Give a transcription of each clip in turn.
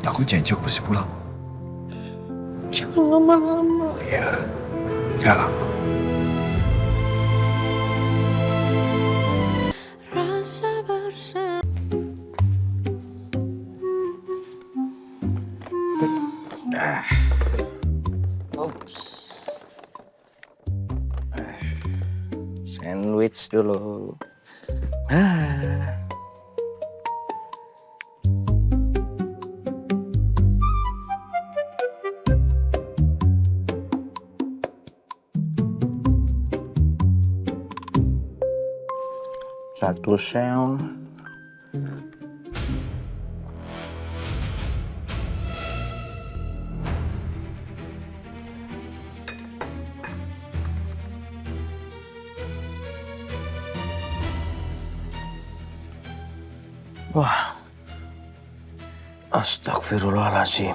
Aku janji aku pasti pulang. Jangan lama-lama. Ya, gak lama. Rasa bersama. Sandwich dulu. Satu sel. Wah, astagfirullahaladzim.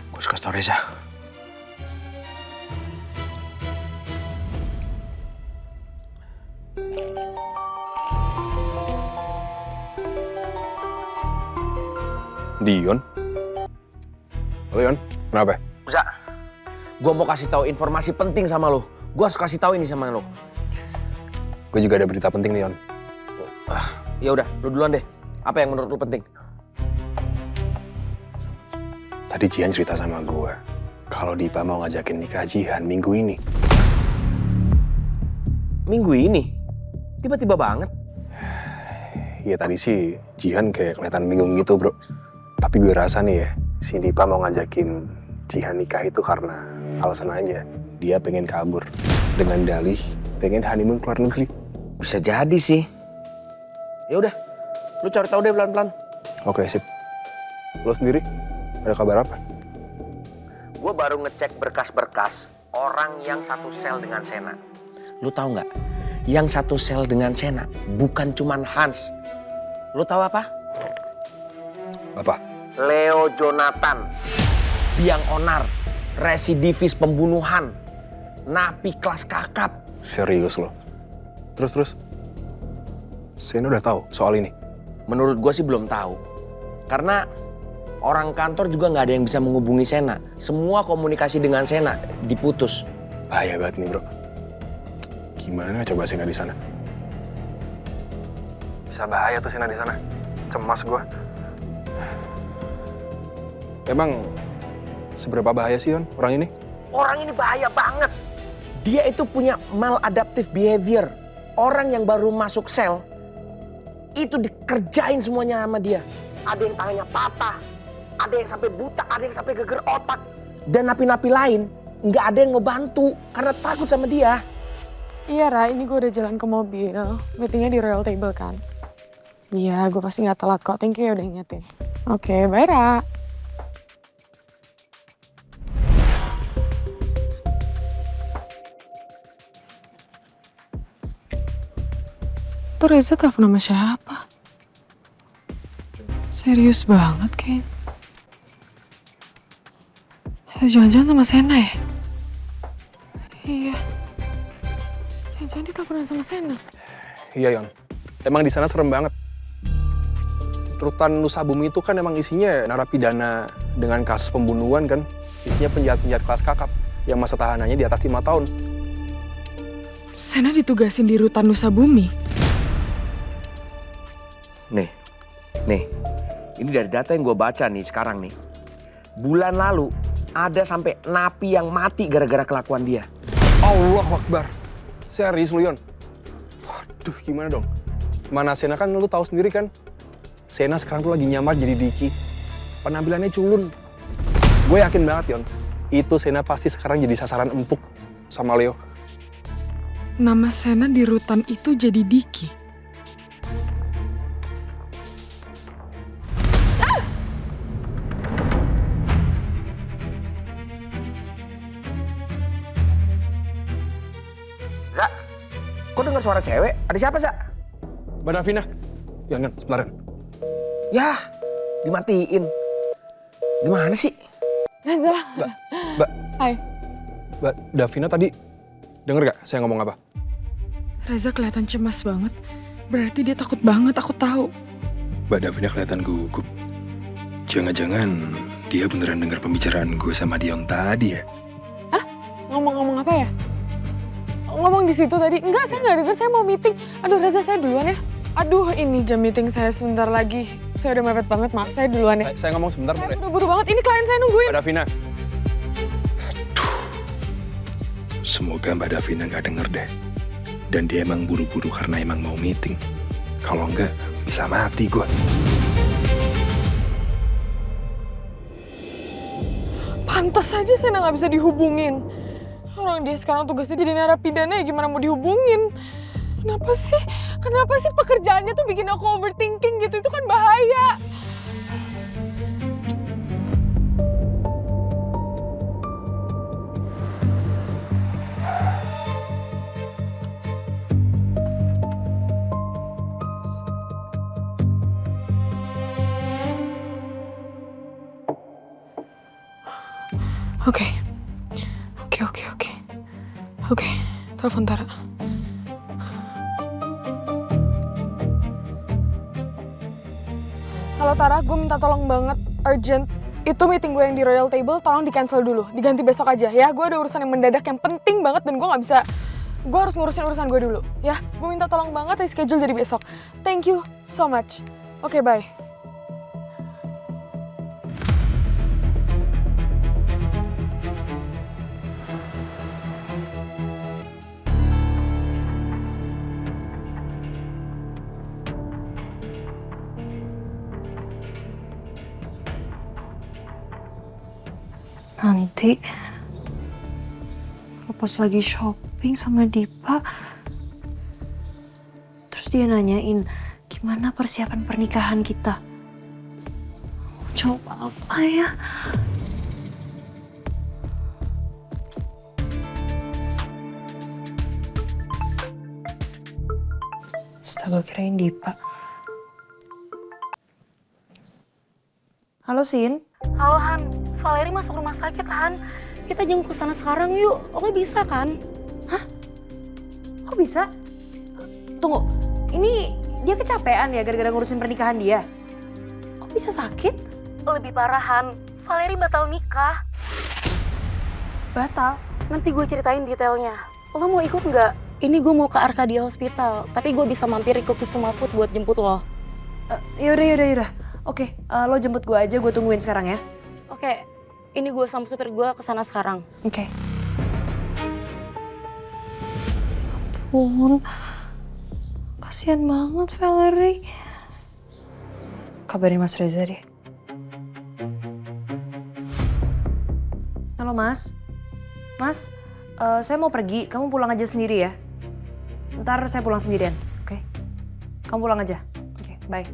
Gue harus kasih tau Reza. Dion? Halo Yon, kenapa? Za, gue mau kasih tahu informasi penting sama lo. Gue harus kasih tahu ini sama lo. Gue juga ada berita penting nih Yon. Ya udah, lu duluan deh. Apa yang menurut lu penting? Tadi Jihan cerita sama gue kalau Dipa mau ngajakin nikah Jihan minggu ini. Minggu ini? Tiba-tiba banget. Iya tadi sih Jihan kayak kelihatan bingung gitu bro. Tapi gue rasa nih ya, si Dipa mau ngajakin Jihan nikah itu karena alasan aja. Dia pengen kabur dengan dalih pengen honeymoon ke luar negeri. Bisa jadi sih. Ya udah, lu cari tahu deh pelan-pelan. Oke sip. Lo sendiri ada kabar apa? Gue baru ngecek berkas-berkas orang yang satu sel dengan Sena. Lu tahu nggak? Yang satu sel dengan Sena bukan cuman Hans. Lu tahu apa? Apa? Leo Jonathan, biang onar, residivis pembunuhan, napi kelas kakap. Serius lo? Terus? Sena udah tahu soal ini? Menurut gue sih belum tahu. Karena orang kantor juga nggak ada yang bisa menghubungi Sena. Semua komunikasi dengan Sena diputus. Bahaya banget nih bro. Gimana coba Sena di sana? Bisa bahaya tuh Sena di sana. Cemas gue. Emang seberapa bahaya sih Yon orang ini? Orang ini bahaya banget. Dia itu punya maladaptive behavior. Orang yang baru masuk sel, itu dikerjain semuanya sama dia. Ada yang tangannya patah, ada yang sampai buta, ada yang sampai geger otak. Dan napi-napi lain nggak ada yang mau bantu karena takut sama dia. Iya Ra, ini gue udah jalan ke mobil. Meetingnya di Royal Table kan? Iya, gue pasti gak telat kok. Thank you ya udah ingetin. Oke, bye Ra. Tuh Reza telepon sama siapa? Serius banget kayaknya. Jangan-jangan sama Sena ya? Iya. Jangan-jangan diteleponan sama Sena. Iya Yon. Emang di sana serem banget. Rutan Nusa Bumi itu kan emang isinya narapidana dengan kasus pembunuhan kan. Isinya penjahat-penjahat kelas kakap yang masa tahanannya di atas 5 tahun. Sena ditugasin di Rutan Nusa Bumi. Nih, ini dari data yang gue baca nih sekarang nih. Bulan lalu ada sampai napi yang mati gara-gara kelakuan dia. Allahu Akbar. Serius lu Yon? Waduh gimana dong? Mana Sena kan lu tahu sendiri kan? Sena sekarang tuh lagi nyamar jadi Diki. Penampilannya culun. Gue yakin banget Yon. Itu Sena pasti sekarang jadi sasaran empuk sama Leo. Nama Sena di rutan itu jadi Diki. Za, kok dengar suara cewek? Ada siapa, Za? Mbak Davina. Yon, sebentar. Yah, dimatiin. Gimana sih? Reza. Mbak Hai. Davina tadi denger gak saya ngomong apa? Reza kelihatan cemas banget. Berarti dia takut banget, aku tahu. Mbak Davina kelihatan gugup. Jangan-jangan dia beneran dengar pembicaraan gue sama Dion tadi ya? Ngomong-ngomong apa ya? Ngomong di situ tadi. Enggak, saya nggak dengar, saya mau meeting. Aduh, Reza, saya duluan ya. Aduh, ini jam meeting saya sebentar lagi. Saya udah mepet banget, maaf. Saya duluan ya. Saya ngomong sebentar, Saya boleh? buru-buru banget, ini klien saya nungguin. Mbak Davina. Semoga Mbak Davina nggak denger deh. Dan dia emang buru-buru karena emang mau meeting. Kalau enggak, bisa mati gue. Pantas aja Sena nggak bisa dihubungin. Orang dia sekarang tugasnya jadi narapidana, ya gimana mau dihubungin? Kenapa sih? Kenapa sih pekerjaannya tuh bikin aku overthinking gitu? Itu kan bahaya. Oke, telepon Tara. Halo Tara, gue minta tolong banget, urgent. Itu meeting gue yang di Royal Table, tolong di-cancel dulu. Diganti besok aja ya, gue ada urusan yang mendadak yang penting banget dan gue gak bisa... Gue harus ngurusin urusan gue dulu, ya. Gue minta tolong banget, reschedule jadi besok. Thank you so much. Oke, bye. Nanti kalau pas lagi shopping sama Dipa, terus dia nanyain gimana persiapan pernikahan kita. Coba apa ya? Astaga, kirain Dipa. Halo, Sin. Halo Han, Valeri masuk rumah sakit Han. Kita jenguk ke sana sekarang yuk. Lo bisa kan? Hah? Kok bisa? Tunggu, ini dia kecapean ya gara-gara ngurusin pernikahan dia? Kok bisa sakit? Lebih parah Han, Valeri batal nikah. Batal? Nanti gue ceritain detailnya. Lo mau ikut nggak? Ini gue mau ke Arcadia Hospital, tapi gue bisa mampir ke Kusuma Food buat jemput lo. Yaudah. Oke, lo jemput gue aja, gue tungguin sekarang ya. Oke, ini gue sama supir gue ke sana sekarang. Oke. Ampun, kasihan banget Valerie. Kabarin Mas Reza deh. Halo Mas. Mas, saya mau pergi, kamu pulang aja sendiri ya. Ntar saya pulang sendirian, oke? Kamu pulang aja. Oke, bye.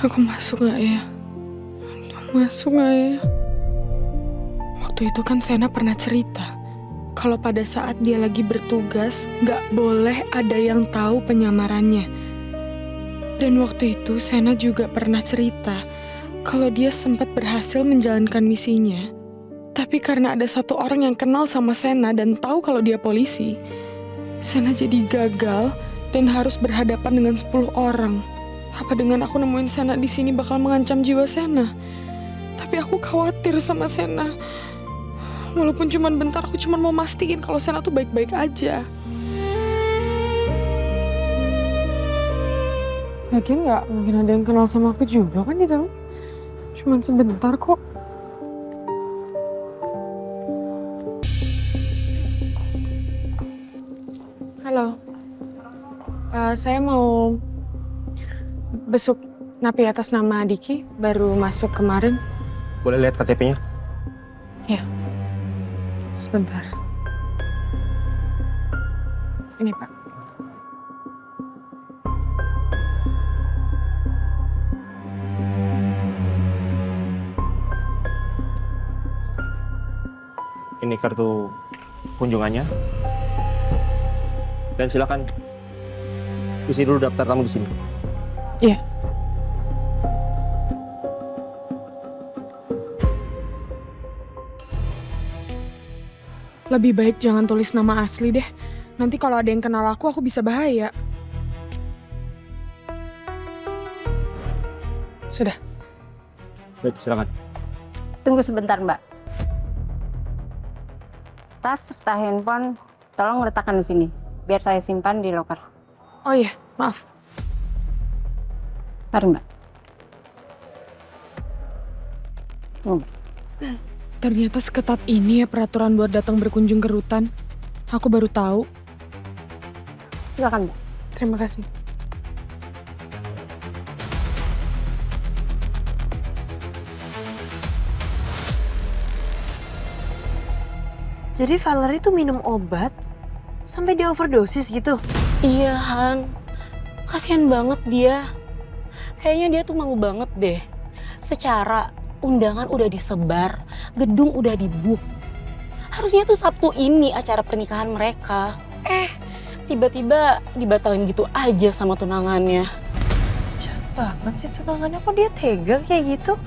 Aku masuk gak ya? Masuk gak ya? Waktu itu kan Sena pernah cerita kalau pada saat dia lagi bertugas gak boleh ada yang tahu penyamarannya. Dan waktu itu Sena juga pernah cerita kalau dia sempat berhasil menjalankan misinya. Tapi karena ada satu orang yang kenal sama Sena dan tahu kalau dia polisi, Sena jadi gagal dan harus berhadapan dengan 10 orang. Apa dengan aku nemuin Sena di sini bakal mengancam jiwa Sena? Tapi aku khawatir sama Sena. Walaupun cuma bentar, aku cuma mau mastiin kalau Sena tuh baik-baik aja. Lagian nggak mungkin ada yang kenal sama aku juga kan di dalam. Cuman sebentar kok. Halo. Saya mau besuk Napi atas nama Diki baru masuk kemarin. Boleh lihat KTP-nya? Ya, sebentar. Ini Pak. Ini kartu kunjungannya. Dan silakan isi dulu daftar tamu di sini. Iya. Lebih baik jangan tulis nama asli deh. Nanti kalau ada yang kenal aku bisa bahaya. Sudah. Baik, silakan. Tunggu sebentar, Mbak. Tas serta handphone tolong letakkan di sini, biar saya simpan di loker. Oh iya, maaf. Mari, Mbak. Ternyata seketat ini ya peraturan buat datang berkunjung ke rutan. Aku baru tahu. Silakan, Mbak. Terima kasih. Jadi Valerie tuh minum obat sampai dia overdosis gitu? Iya, Han. Kasihan banget dia. Kayaknya dia tuh mau banget deh. Secara undangan udah disebar, gedung udah dibook. Harusnya tuh Sabtu ini acara pernikahan mereka. Tiba-tiba dibatalin gitu aja sama tunangannya. Jahat banget sih tunangannya, kok dia tega kayak gitu?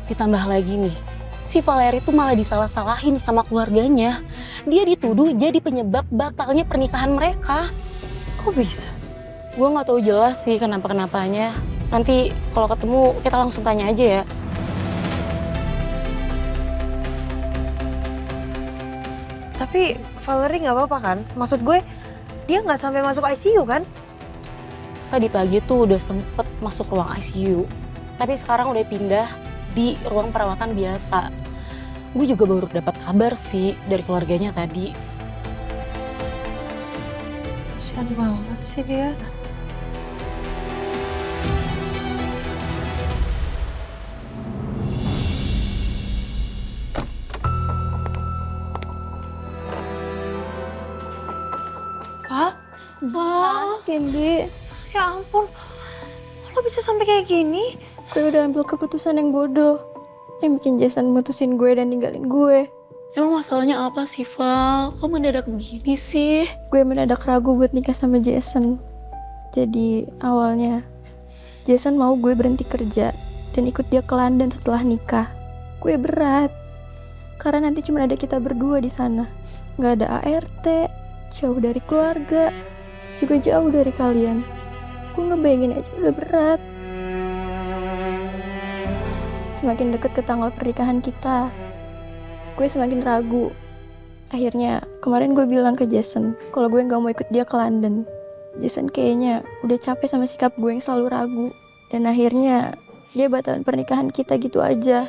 Ditambah lagi nih, si Valerie tuh malah disalah-salahin sama keluarganya. Dia dituduh jadi penyebab batalnya pernikahan mereka. Kok bisa? Gue nggak tahu jelas sih kenapa-kenapanya. Nanti kalau ketemu kita langsung tanya aja ya. Tapi Valerie nggak apa-apa kan? Maksud gue, dia nggak sampai masuk ICU kan? Tadi pagi tuh udah sempet masuk ruang ICU. Tapi sekarang udah pindah di ruang perawatan biasa. Gue juga baru dapat kabar sih dari keluarganya tadi. Kasian banget sih dia. Val, Cindy, Ya ampun, lo bisa sampai kayak gini? gue udah ambil keputusan yang bodoh. Yang bikin Jason mutusin gue dan ninggalin gue. Emang masalahnya apa sih, Val? Kok mendadak begini sih? Gue mendadak ragu buat nikah sama Jason. Jadi awalnya, Jason mau gue berhenti kerja dan ikut dia ke London setelah nikah. Gue berat, karena nanti cuma ada kita berdua di sana. Gak ada ART, jauh dari keluarga, terus juga jauh dari kalian. Gue ngebayangin aja udah berat. Semakin deket ke tanggal pernikahan kita, gue semakin ragu. Akhirnya kemarin gue bilang ke Jason kalau gue gak mau ikut dia ke London. Jason kayaknya udah capek sama sikap gue yang selalu ragu. Dan akhirnya dia batalin pernikahan kita gitu aja.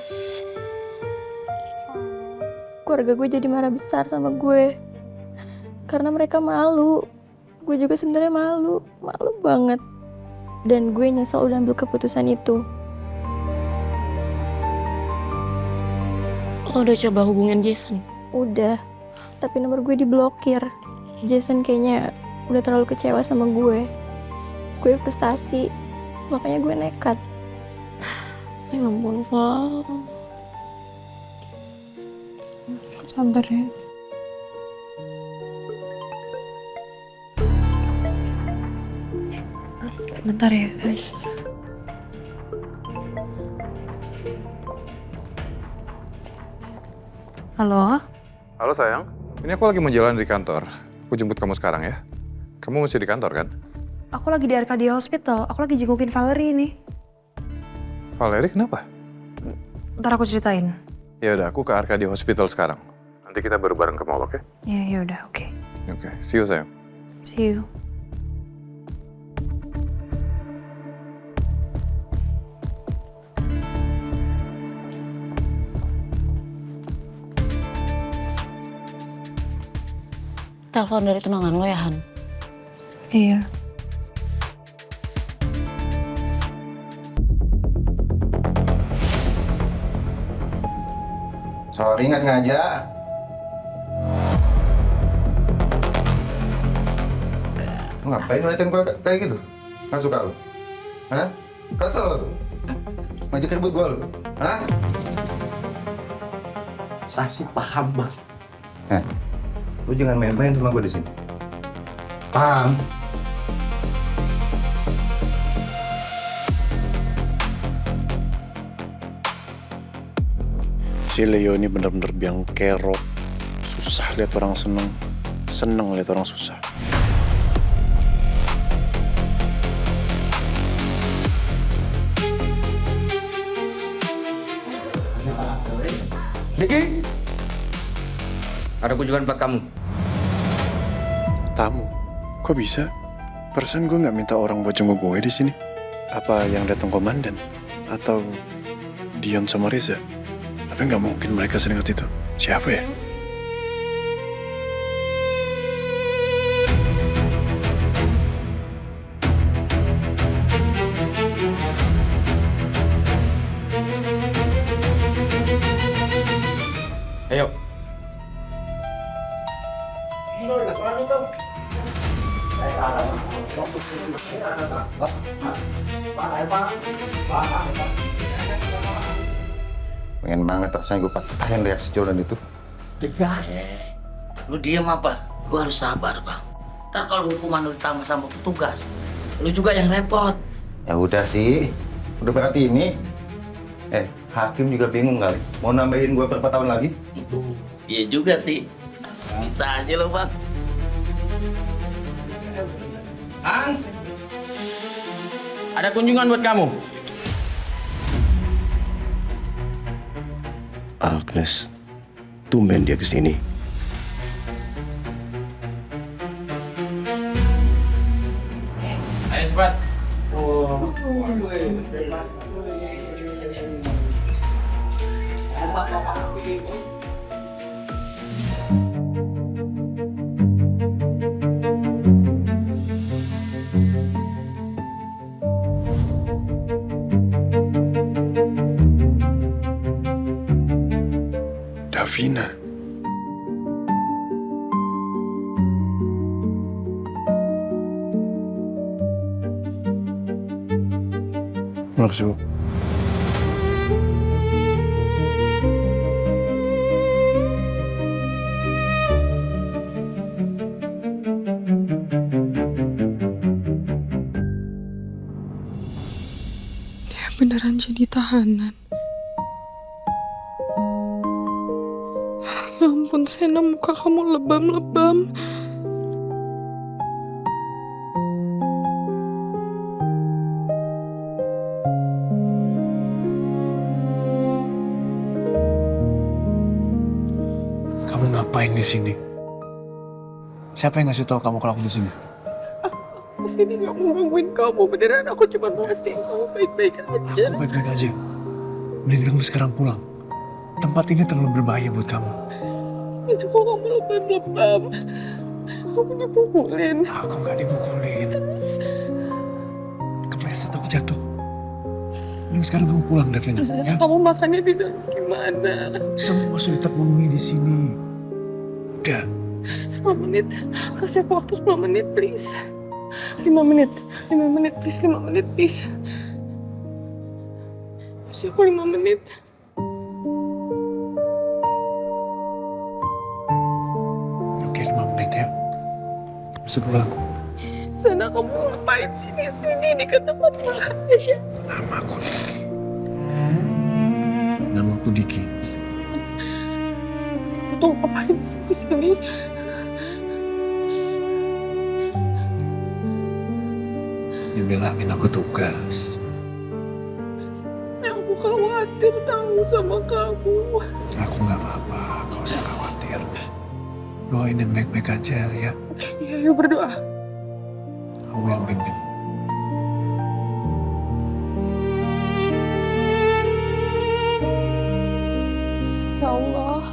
Keluarga gue jadi marah besar sama gue. Karena mereka malu. Gue juga sebenarnya malu banget. Dan gue nyesel udah ambil keputusan itu. Lo udah coba hubungin Jason? Udah, tapi nomor gue diblokir. Jason kayaknya udah terlalu kecewa sama gue. Gue frustasi, makanya gue nekat. Ya ampun, Val. Sabar ya. Bentar ya guys. Halo? Halo sayang, ini aku lagi mau jalan di kantor. Aku jemput kamu sekarang ya. Kamu masih di kantor kan? Aku lagi di Arcadia Hospital, aku lagi jengukin Valerie nih. Valerie kenapa? Ntar aku ceritain. Ya udah, aku ke Arcadia Hospital sekarang. Nanti kita baru bareng ke mall, oke? Ya udah, oke. Oke, see you sayang. See you. Telepon dari tunangan lo ya, Han? Iya. Sorry, nggak sengaja. Lu ngapain ngeliatin gue kayak gitu? Nggak suka lu? Hah? Kesel lu? Ngajak ribut gue lu? Hah? Saya sih paham, Mas. Lu jangan main-main sama gue di sini. Paham? Si Leo ini bener-bener biang kerok. Susah lihat orang seneng, seneng lihat orang susah. Diki, Ada kunjungan buat kamu. Tamu? Kok bisa? Perasaan gue nggak minta orang buat jenguk gue di sini. Apa yang datang komandan? Atau Dion sama Reza? Tapi nggak mungkin mereka sedekat itu. Siapa ya? Ayo. Pengen banget rasanya gue patahin reaksi Jordan itu. tegas. Lu diem apa? Lu harus sabar, Bang. Ntar kalau hukuman lu ditambah sama petugas, lu juga yang repot. Ya udah sih, udah berarti ini. Hakim juga bingung kali. Mau nambahin gue berapa tahun lagi? Iya juga sih. Bisa aja lo, Bang. Hans, ada kunjungan buat kamu. Agnes, tumben dia kesini. Ayo cepat. Davina. Makasih, Bu. Dia beneran jadi tahanan. Ya ampun, Sena, muka kamu lebam-lebam. Kamu ngapain di sini? Siapa yang ngasih tahu kamu kalau aku di sini? Aku sini gak mau gangguin kamu, beneran. Aku cuma mau pastiin kamu baik-baik aja. Aku baik-baik aja. Mending kamu sekarang pulang. Tempat ini terlalu berbahaya buat kamu. Itu kok kamu lebam-lebam. Kamu dipukulin. Aku nggak dipukulin. Terus? Kepleset aku jatuh. Mending sekarang kamu pulang, Davina. Ya? Kamu makannya di dalam gimana? Semua sudah terpenuhi di sini. Udah. 10 menit. Kasih aku waktu 10 menit, please. 5 menit. 5 menit, please. 5 menit, please. Kasih aku 5 menit. Oke, 5 menit ya. Bisa pulang. Sana kamu ngapain sini dekat tempat bahaya? Namaku Diki. Namaku Diki. Kamu tuh ngapain sini? Dibilangin aku tugas. Aku khawatir tahu sama kamu. Aku nggak apa-apa, kau usah khawatir. Doain yang baik-baik aja ya. Iya, yuk berdoa. Aku yang pimpin. Ya Allah,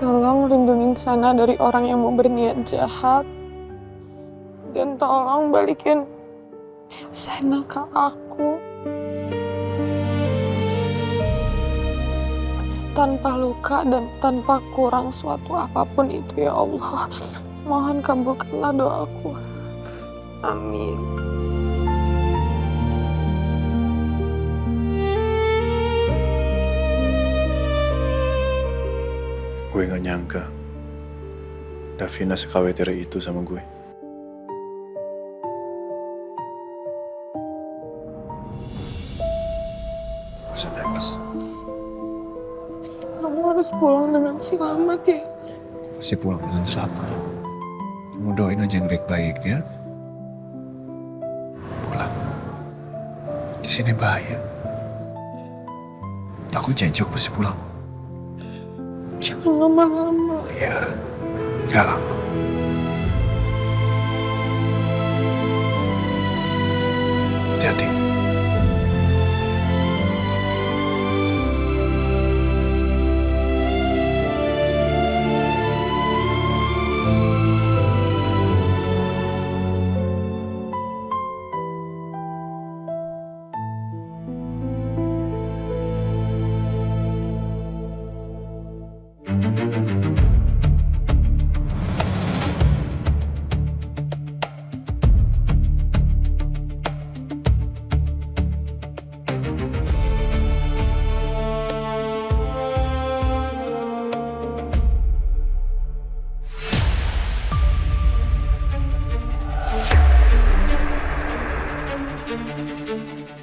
tolong lindungin Sana dari orang yang mau berniat jahat. Dan tolong balikin Sana ke aku. tanpa luka dan tanpa kurang suatu apapun itu ya Allah. Mohon kabulkanlah doaku. Amin. Gue gak nyangka Davina sekhawatir itu sama gue. Usah nangis. Kamu harus pulang dengan selamat ya. Pasti pulang dengan selamat. Kamu doain aja yang baik-baik ya. Pulang. Di sini bahaya. Aku janji aku pasti pulang. Jangan lama-lama. Ya, gak lama. Hati-hati.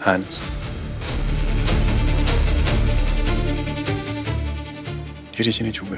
Hans. Dia di sini juga.